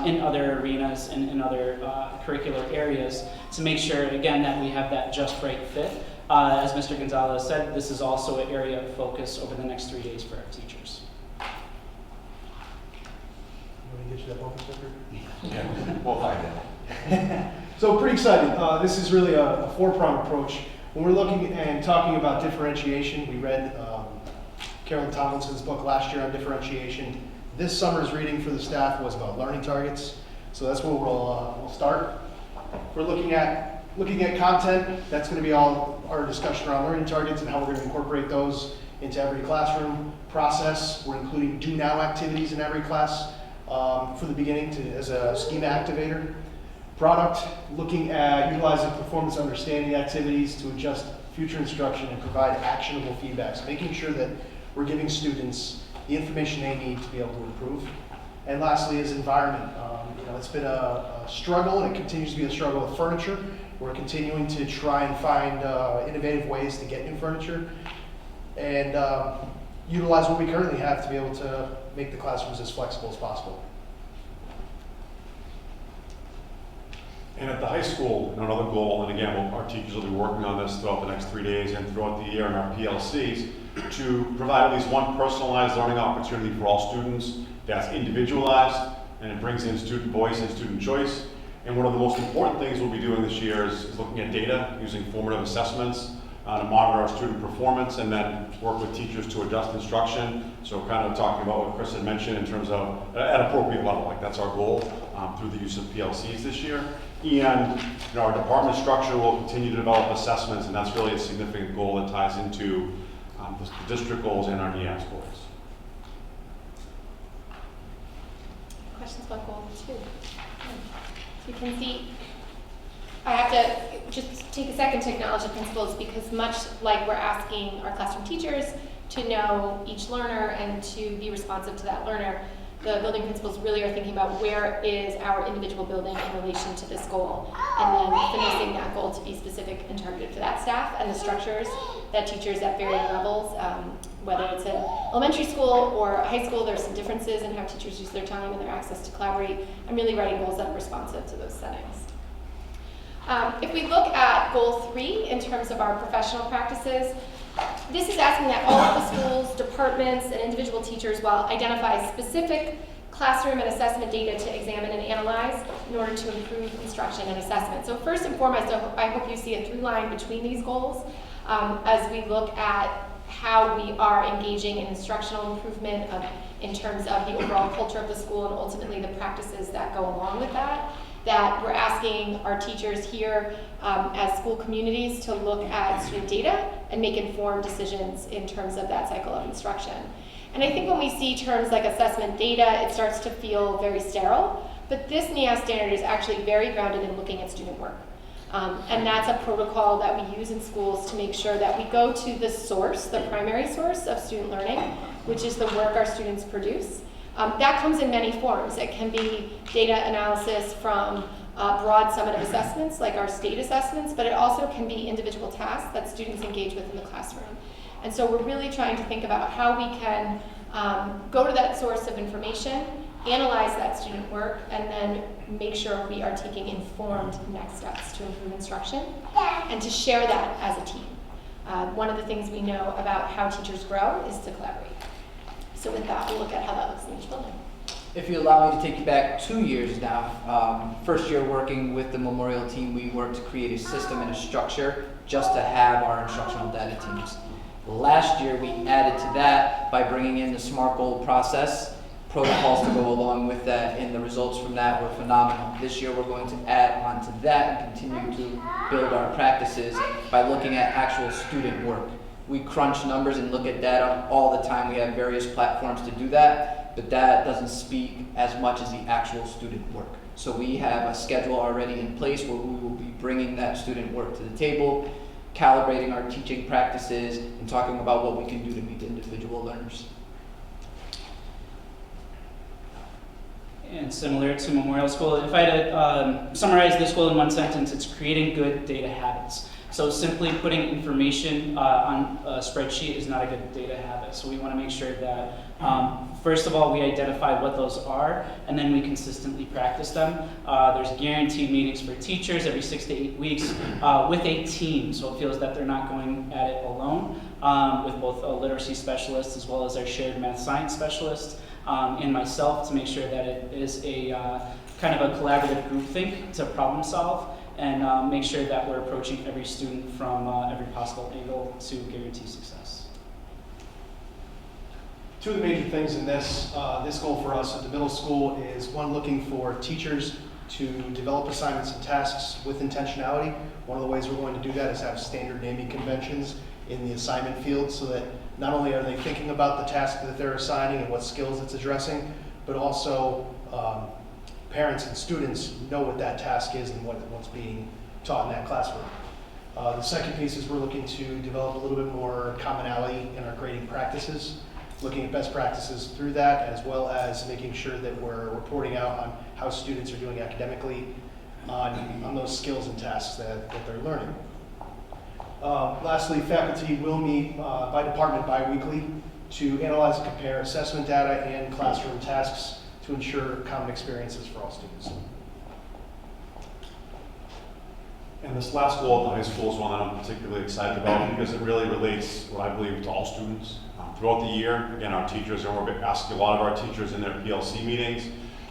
in other arenas and in other curricular areas to make sure, again, that we have that just right fit. As Mr. Gonzalez said, this is also an area of focus over the next 3 days for our teachers. You want to get you that bumper sticker? Yeah, we'll find it. So pretty excited. This is really a four-pronged approach. When we're looking and talking about differentiation, we read Carolyn Tomlinson's book last year on differentiation. This summer's reading for the staff was about learning targets. So that's where we'll start. We're looking at content. That's going to be all our discussion around learning targets and how we're going to incorporate those into every classroom process. We're including do now activities in every class for the beginning as a schema activator. Product, looking at utilizing performance understanding activities to adjust future instruction and provide actionable feedbacks, making sure that we're giving students the information they need to be able to improve. And lastly is environment. It's been a struggle, and it continues to be a struggle with furniture. We're continuing to try and find innovative ways to get new furniture and utilize what we currently have to be able to make the classrooms as flexible as possible. And at the high school, another goal, and again, our teachers will be working on this throughout the next 3 days and throughout the year in our PLCs, to provide at least one personalized learning opportunity for all students that's individualized, and it brings in student voice and student choice. And one of the most important things we'll be doing this year is looking at data, using formative assessments to monitor our student performance, and then work with teachers to adjust instruction. So kind of talking about what Chris had mentioned in terms of at appropriate level, like that's our goal through the use of PLCs this year. And our department structure will continue to develop assessments, and that's really a significant goal that ties into the district goals and our NEAPS goals. Questions about goal 2? You can see, I have to just take a second to acknowledge the principals, because much like we're asking our classroom teachers to know each learner and to be responsive to that learner, the building principals really are thinking about where is our individual building in relation to this goal, and then finessing that goal to be specific and targeted for that staff and the structures that teachers at varying levels, whether it's in elementary school or high school, there's some differences in how teachers use their time and their access to collaborate. I'm really writing goals that are responsive to those settings. If we look at goal 3 in terms of our professional practices, this is asking that all of the schools, departments, and individual teachers will identify specific classroom and assessment data to examine and analyze in order to improve instruction and assessment. So first and foremost, I hope you see a through line between these goals as we look at how we are engaging in instructional improvement in terms of the overall culture of the school and ultimately the practices that go along with that. That we're asking our teachers here as school communities to look at student data and make informed decisions in terms of that cycle of instruction. And I think when we see terms like assessment data, it starts to feel very sterile, but this NEAS standard is actually very grounded in looking at student work. And that's a protocol that we use in schools to make sure that we go to the source, the primary source of student learning, which is the work our students produce. That comes in many forms. It can be data analysis from broad summative assessments like our state assessments, but it also can be individual tasks that students engage with in the classroom. And so we're really trying to think about how we can go to that source of information, analyze that student work, and then make sure we are taking informed next steps to improve instruction and to share that as a team. One of the things we know about how teachers grow is to collaborate. So with that, we'll look at how that looks in each building. If you allow me to take you back 2 years now, first year working with the Memorial team, we worked to create a system and a structure just to have our instructional data teams. Last year, we added to that by bringing in the SMART goal process, protocols to go along with that, and the results from that were phenomenal. This year, we're going to add on to that and continue to build our practices by looking at actual student work. We crunch numbers and look at data all the time. We have various platforms to do that, but that doesn't speak as much as the actual student work. So we have a schedule already in place where we will be bringing that student work to the table, calibrating our teaching practices, and talking about what we can do to meet the individual learners. And similar to Memorial School, if I had to summarize this goal in one sentence, it's creating good data habits. So simply putting information on a spreadsheet is not a good data habit. So we want to make sure that, first of all, we identify what those are, and then we consistently practice them. There's guaranteed meetings for teachers every 6 to 8 weeks with a team, so it feels that they're not going at it alone, with both a literacy specialist as well as our shared math science specialist, and myself, to make sure that it is a kind of a collaborative group think to problem solve, and make sure that we're approaching every student from every possible angle to guarantee success. Two of the major things in this goal for us at the middle school is, one, looking for teachers to develop assignments and tasks with intentionality. One of the ways we're going to do that is have standard naming conventions in the assignment field, so that not only are they thinking about the task that they're assigning and what skills it's addressing, but also parents and students know what that task is and what's being taught in that classroom. The second piece is we're looking to develop a little bit more commonality in our grading practices, looking at best practices through that, as well as making sure that we're reporting out on how students are doing academically on those skills and tasks that they're learning. Lastly, faculty will meet by department bi-weekly to analyze and compare assessment data and classroom tasks to ensure common experiences for all students. And this last goal at the high school is one that I'm particularly excited about because it really relates, what I believe, to all students. Throughout the year, again, our teachers, and we're asking a lot of our teachers in their PLC meetings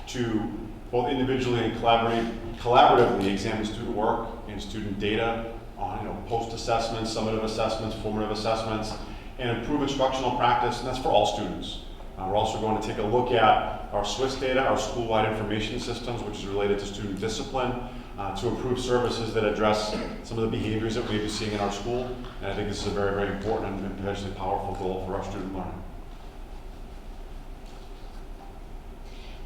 to both individually and collaboratively examine student work and student data on post-assessments, summative assessments, formative assessments, and improve instructional practice, and that's for all students. We're also going to take a look at our SWIS data, our school-wide information systems, which is related to student discipline, to improve services that address some of the behaviors that we may be seeing in our school. And I think this is a very, very important and potentially powerful goal for our student learning.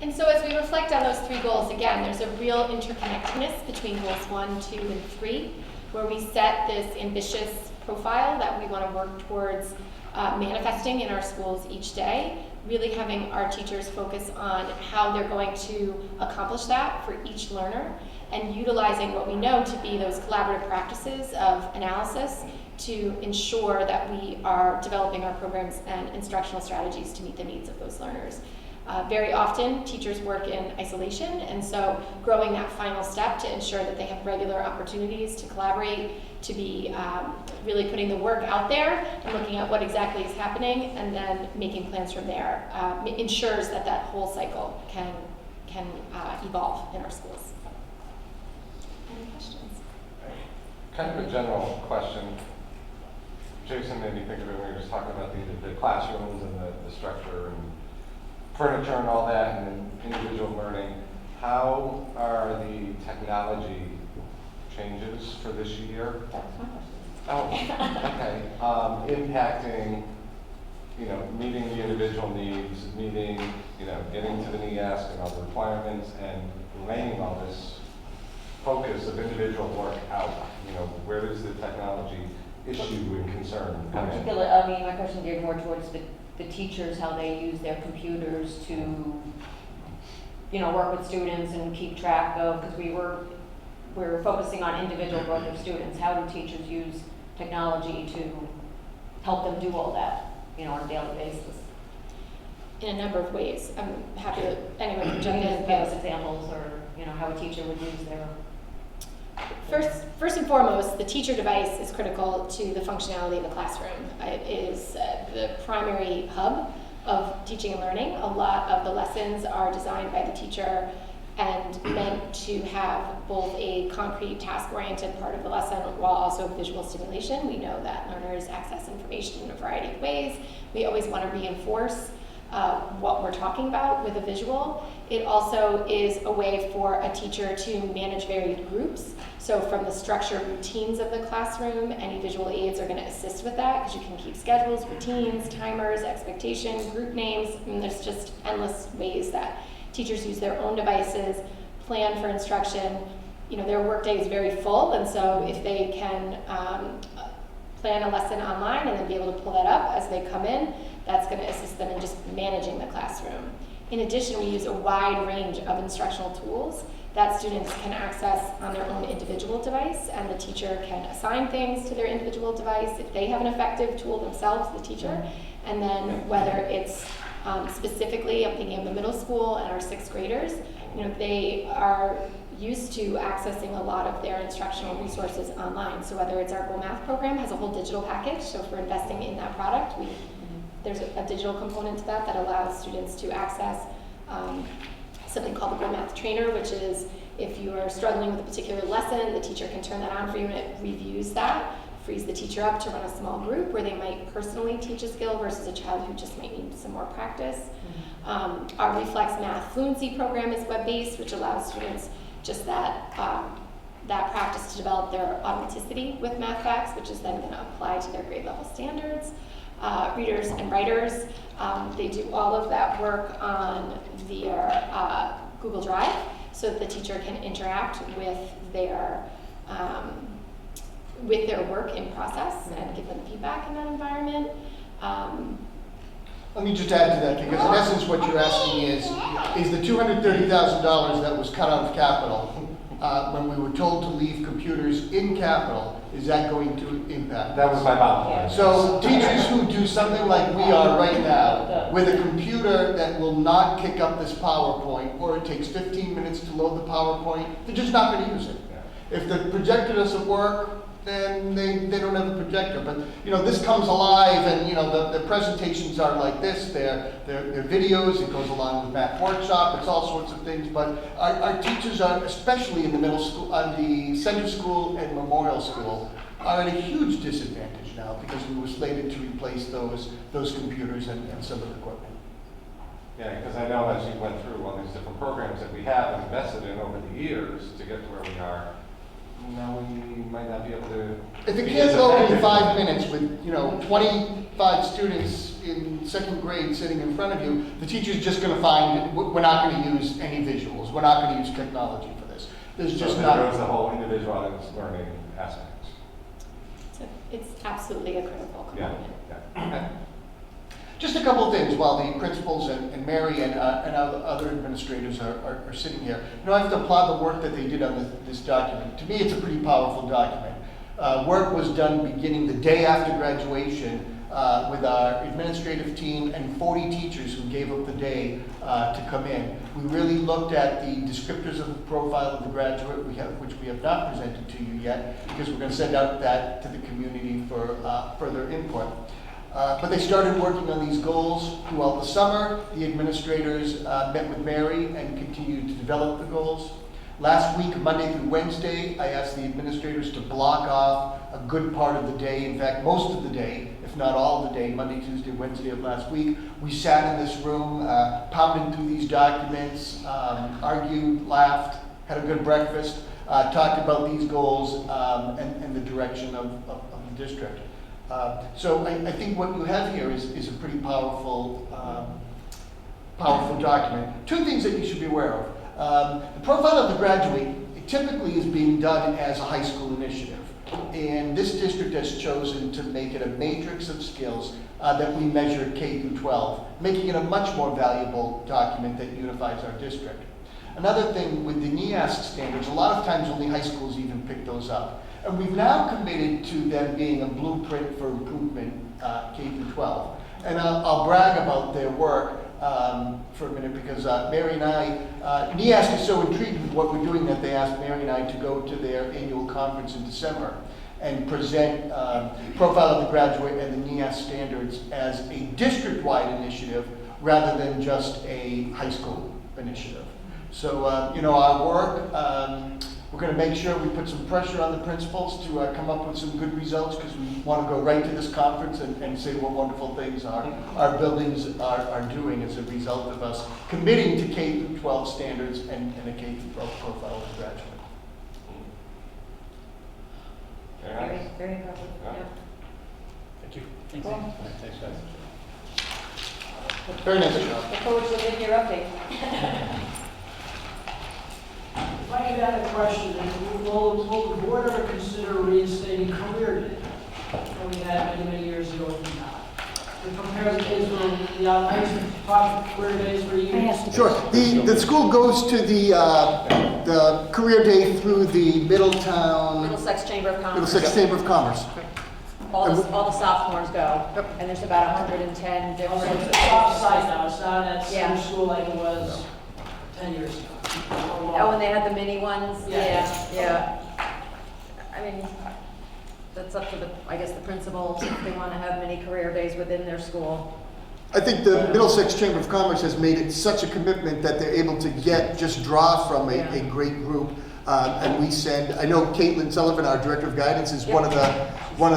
And so as we reflect on those three goals, again, there's a real interconnectedness between goals 1, 2, and 3, where we set this ambitious profile that we want to work towards manifesting in our schools each day, really having our teachers focus on how they're going to accomplish that for each learner, and utilizing what we know to be those collaborative practices of analysis to ensure that we are developing our programs and instructional strategies to meet the needs of those learners. Very often, teachers work in isolation, and so growing that final step to ensure that they have regular opportunities to collaborate, to be really putting the work out there and looking at what exactly is happening, and then making plans from there ensures that that whole cycle can evolve in our schools. Any questions? Kind of a general question. Jason made me think of it when we were just talking about the classrooms and the structure and furniture and all that, and then individual learning. How are the technology changes for this year? Oh, okay. Impacting, meeting the individual needs, meeting, getting to the NEASC and all the requirements, and laying all this focus of individual work out. Where does the technology issue and concern come in? My question geared more towards the teachers, how they use their computers to, work with students and keep track of, because we're focusing on individual growth of students. How do teachers use technology to help them do all that, on a daily basis? In a number of ways. I'm happy that anyone can jump Can you in. just give us examples, or how a teacher would use their? First and foremost, the teacher device is critical to the functionality of the classroom. It is the primary hub of teaching and learning. A lot of the lessons are designed by the teacher and meant to have both a concrete task-oriented part of the lesson while also visual stimulation. We know that learners access information in a variety of ways. We always want to reinforce what we're talking about with a visual. It also is a way for a teacher to manage varied groups. So from the structure routines of the classroom, any visual aids are going to assist with that, because you can keep schedules, routines, timers, expectations, group names, and there's just endless ways that teachers use their own devices, plan for instruction. You know, their workday is very full, and so if they can plan a lesson online and then be able to pull that up as they come in, that's going to assist them in just managing the classroom. In addition, we use a wide range of instructional tools that students can access on their own individual device, and the teacher can assign things to their individual device if they have an effective tool themselves, the teacher. And then whether it's specifically, I'm thinking of the middle school and our 6th graders, you know, they are used to accessing a lot of their instructional resources online. So whether it's our Go Math program has a whole digital package, so if we're investing in that product, there's a digital component to that allows students to access something called the Go Math Trainer, which is if you are struggling with a particular lesson, the teacher can turn that on for you and it reviews that, frees the teacher up to run a small group where they might personally teach a skill versus a child who just might need some more practice. Our Reflex Math Fluency program is web-based, which allows students just that practice to develop their automaticity with math facts, which is then going to apply to their grade level standards. Readers and writers, they do all of that work on their Google Drive, so that the teacher can interact with their work in process and give them feedback in that environment. Let me just add to that, because in essence what you're asking is the $230,000 that was cut out of capital, when we were told to leave computers in capital, is that going to impact? That was my bottom line. So teachers who do something like we are right now, with a computer that will not kick up this PowerPoint, or it takes 15 minutes to load the PowerPoint, they're just not going to use it. If the projector doesn't work, then they don't have a projector. But you know, this comes alive, and you know, the presentations are like this. They're videos. It goes along with Math Workshop. It's all sorts of things. But our teachers are, especially in the middle school, on the center school and memorial school, are at a huge disadvantage now, because we were slated to replace those computers and some of the equipment. Yeah, because I know as you went through all these different programs that we have invested in over the years to get to where we are, now we might not be able to. If it can't load in 5 minutes with 25 students in 2nd grade sitting in front of you, the teacher's just going to find we're not going to use any visuals. We're not going to use technology for this. There's just not. There goes the whole individualized learning aspect. So it's absolutely a critical component. Yeah. Just a couple of things while the principals and Mary and other administrators are sitting here. You know, I have to applaud the work that they did on this document. To me, it's a pretty powerful document. Work was done beginning the day after graduation with our administrative team and 40 teachers who gave up the day to come in. We really looked at the descriptors of the profile of the graduate, which we have not presented to you yet, because we're going to send out that to the community for further input. But they started working on these goals throughout the summer. The administrators met with Mary and continued to develop the goals. Last week, Monday through Wednesday, I asked the administrators to block off a good part of the day, in fact, most of the day, if not all of the day, Monday, Tuesday, Wednesday of last week. We sat in this room, pounded through these documents, argued, laughed, had a good breakfast, talked about these goals and the direction of the district. So I think what you have here is a pretty powerful document. 2 things that you should be aware of. The profile of the graduate typically is being done as a high school initiative. And this district has chosen to make it a matrix of skills that we measure K through 12, making it a much more valuable document that unifies our district. Another thing with the NEASC standards, a lot of times only high schools even pick those up. And we've now committed to them being a blueprint for improvement K through 12. And I'll brag about their work for a minute, because Mary and I, NEASC is so intrigued with what we're doing that they asked Mary and I to go to their annual conference in December and present Profile of the Graduate and the NEASC standards as a district-wide initiative rather than just a high school initiative. So, our work, we're going to make sure we put some pressure on the principals to come up with some good results, because we want to go right to this conference and say what wonderful things our buildings are doing as a result of us committing to K-12 standards and a K-12 profile of the graduate. Very, very impressive, Yeah. yeah. Thank you. Cool. Thanks, guys. Very nice. Look forward to getting your update. If I could add a question, will the board ever consider reinstating career day? That we had many years ago with the to prepare the kids for the outreach career days for you? Sure. The school goes to the career day through the Middletown, Middlesex Chamber of Commerce. Middlesex Chamber of Commerce. All the sophomores go, and there's about 110 different. Also, it's off-site now, it's not at Yeah. same school like it was 10 years ago. Oh, and they had the mini ones? Yeah. Yeah. I mean, that's up to I guess the principals, if they want to have mini career days within their school. I think the Middlesex Chamber of Commerce has made it such a commitment that they're able to just draw from a great group. And we send, I know Caitlin Sullivan, our Director of Guidance, is one of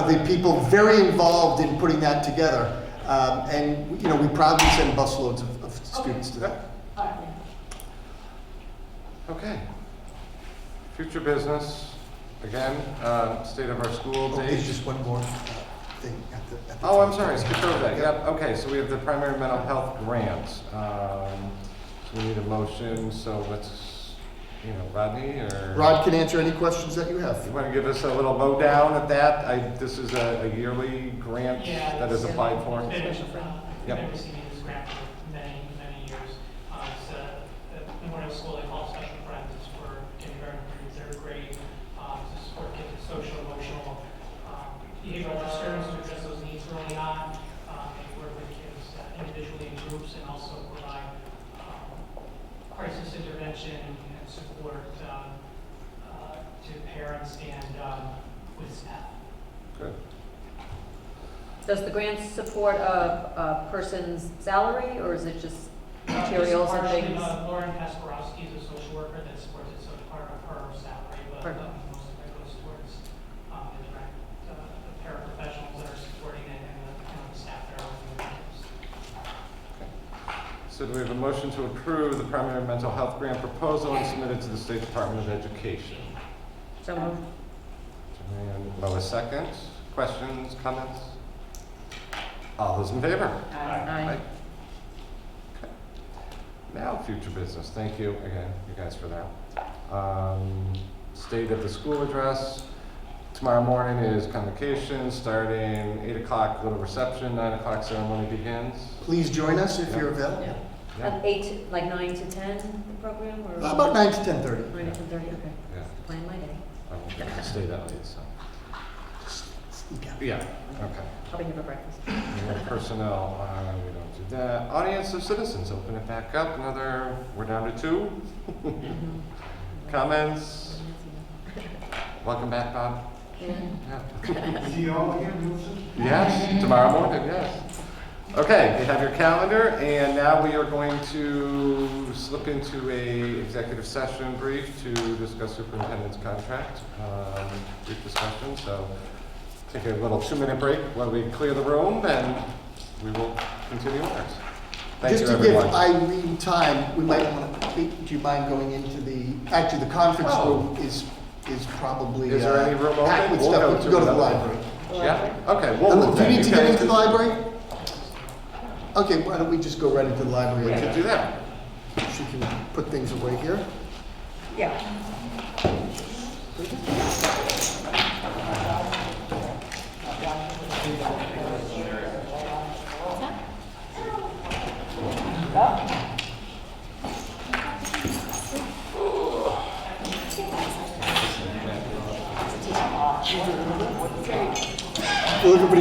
the people very involved in putting that together. And, we proudly send busloads of students to that. Okay. Future business, again, state of our school There's days. just one more thing at the Oh, I'm top. sorry, skipped over that. Yep, okay, so we have the primary mental health grant. So we need a motion, so let's, Rodney, or? Rod can answer any questions that you have. You want to give us a little lowdown at that? This is a yearly grant that is applied for? I've been Yep. receiving this grant for many, many years. It's a memorial school they call Special Friends. It's for kindergarten through third grade to support kids with social, emotional, behavioral disturbance to address those needs early on. And work with kids individually in groups, and also provide crisis intervention and support to parents and with staff. Good. Does the grant support a person's salary, or is it just materials and Partially, things? Lauren Kasparowski is a social worker that supports it, so it's part of her salary, but Perfect. most of it goes towards the direct, the paraprofessionals that are supporting it, and the staff that are working with kids. So do we have a motion to approve the primary mental health grant proposal and submit it to the State Department of Education? So moved. And a second. Questions, comments? All those in favor? Aye. Okay. Now, future business. Thank you again, you guys, for that. State of the school address. Tomorrow morning is convocation, starting 8 o'clock, little reception, 9 o'clock ceremony begins. Please join us if you're available. Yeah. At 9 to 10, the program, or? About 9 to 10:30. 9 to 10:30, okay. Yeah. Plan my day. I won't get to stay that late, so. Sneak out. Yeah, okay. I'll be here for breakfast. Personnel, we don't do that. Audience of citizens, open it back up. We're down to 2. Comments? Welcome back, Bob. Yeah. See you all again, Yes, tomorrow morning, yes. Okay, you have your calendar, and now we are going to slip into a executive session brief to discuss superintendent's contract. Brief discussion, so take a little 2-minute break while we clear the room, and we will continue ours. Thank Just you, to give everyone. Irene time, we might want to, do you mind going into actually the conference room is probably. Is there any room packed open? with We'll stuff. go We can to go to the another library. Yeah, okay, we'll move Do you then. need to get Okay. into the library? Okay, why don't we just go right into the library? We could do that. She can put things away here. Yeah. Will everybody